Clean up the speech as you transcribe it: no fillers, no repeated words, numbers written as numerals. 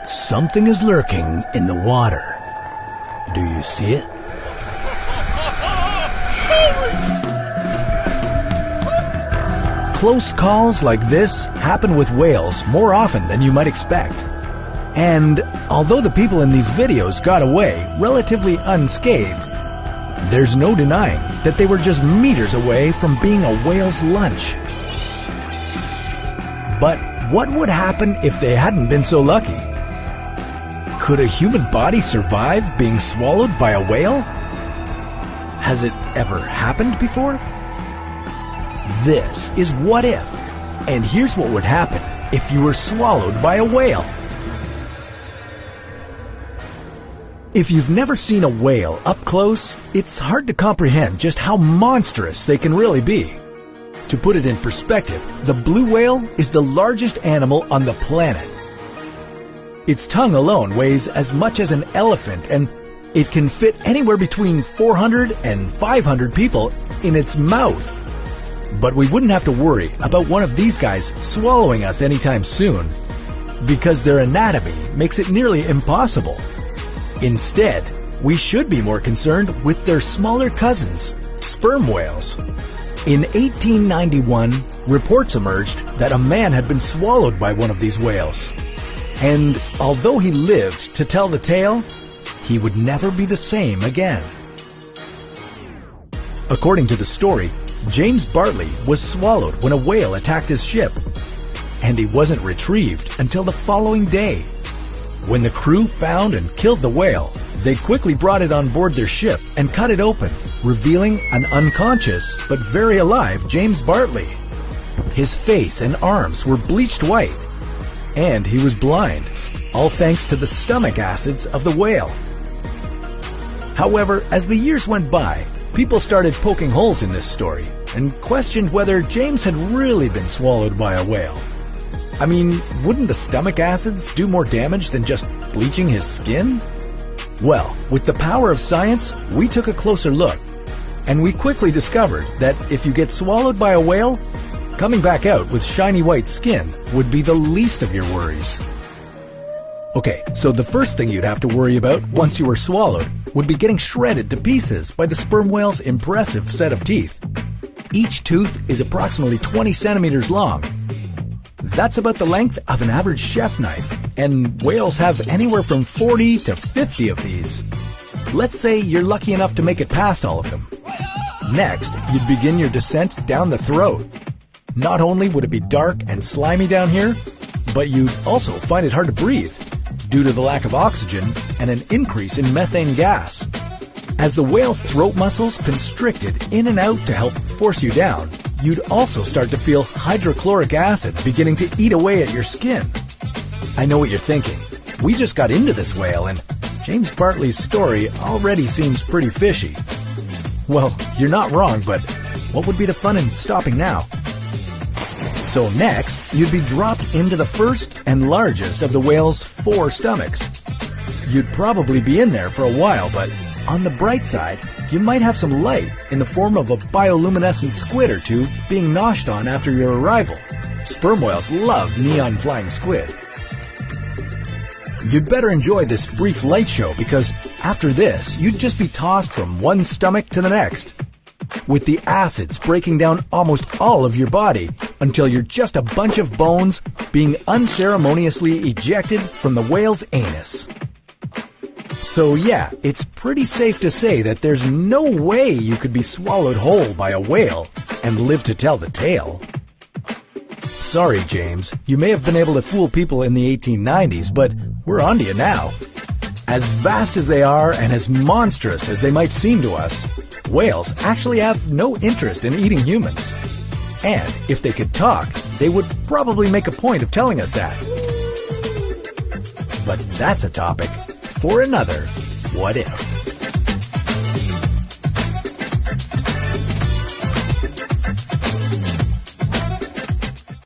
Something is lurking in the water. Do you see it? Close calls like this happen with whales more often than you might expect. And although the people in these videos got away relatively unscathed, there's no denying that they were just meters away from being a whale's lunch. But what would happen if they hadn't been so lucky? Could a human body survive being swallowed by a whale? Has it ever happened before? This is What If, and here's what would happen if you were swallowed by a whale. If you've never seen a whale up close, it's hard to comprehend just how monstrous they can really be. To put it in perspective, the blue whale is the largest animal on the planet. Its tongue alone weighs as much as an elephant, and it can fit anywhere between 400 and 500 people in its mouth. But we wouldn't have to worry about one of these guys swallowing us anytime soon, because their anatomy makes it nearly impossible. Instead, we should be more concerned with their smaller cousins, sperm whales. In 1891, reports emerged that a man had been swallowed by one of these whales. And although he lived to tell the tale, he would never be the same again. According to the story, James Bartley was swallowed when a whale attacked his ship, and he wasn't retrieved until the following day. When the crew found and killed the whale, they quickly brought it on board their ship and cut it open, revealing an unconscious but very alive James Bartley. His face and arms were bleached white, and he was blind, all thanks to the stomach acids of the whale. However, as the years went by, people started poking holes in this story and questioned whether James had really been swallowed by a whale. I mean, wouldn't the stomach acids do more damage than just bleaching his skin? Well, with the power of science, we took a closer look, and we quickly discovered that if you get swallowed by a whale, coming back out with shiny white skin would be the least of your worries. Okay, so the first thing you'd have to worry about once you were swallowed would be getting shredded to pieces by the sperm whale's impressive set of teeth. Each tooth is approximately 20 centimeters long. That's about the length of an average chef knife, and whales have anywhere from 40 to 50 of these. Let's say you're lucky enough to make it past all of them. Next, you'd begin your descent down the throat. Not only would it be dark and slimy down here, but you'd also find it hard to breathe due to the lack of oxygen and an increase in methane gas. As the whale's throat muscles constricted in and out to help force you down, you'd also start to feel hydrochloric acid beginning to eat away at your skin. I know what you're thinking. We just got into this whale, and James Bartley's story already seems pretty fishy. Well, you're not wrong, but what would be the fun in stopping now? So next, you'd be dropped into the first and largest of the whale's 4 stomachs. You'd probably be in there for a while, but on the bright side, you might have some light in the form of a bioluminescent squid or two being noshed on after your arrival. Sperm whales love neon flying squid. You'd better enjoy this brief light show, because after this, you'd just be tossed from one stomach to the next, with the acids breaking down almost all of your body until you're just a bunch of bones being unceremoniously ejected from the whale's anus. So yeah, it's pretty safe to say that there's no way you could be swallowed whole by a whale and live to tell the tale. Sorry, James, you may have been able to fool people in the 1890s, but we're on to you now. As vast as they are and as monstrous as they might seem to us, whales actually have no interest in eating humans. And if they could talk, they would probably make a point of telling us that. But that's a topic for another What If.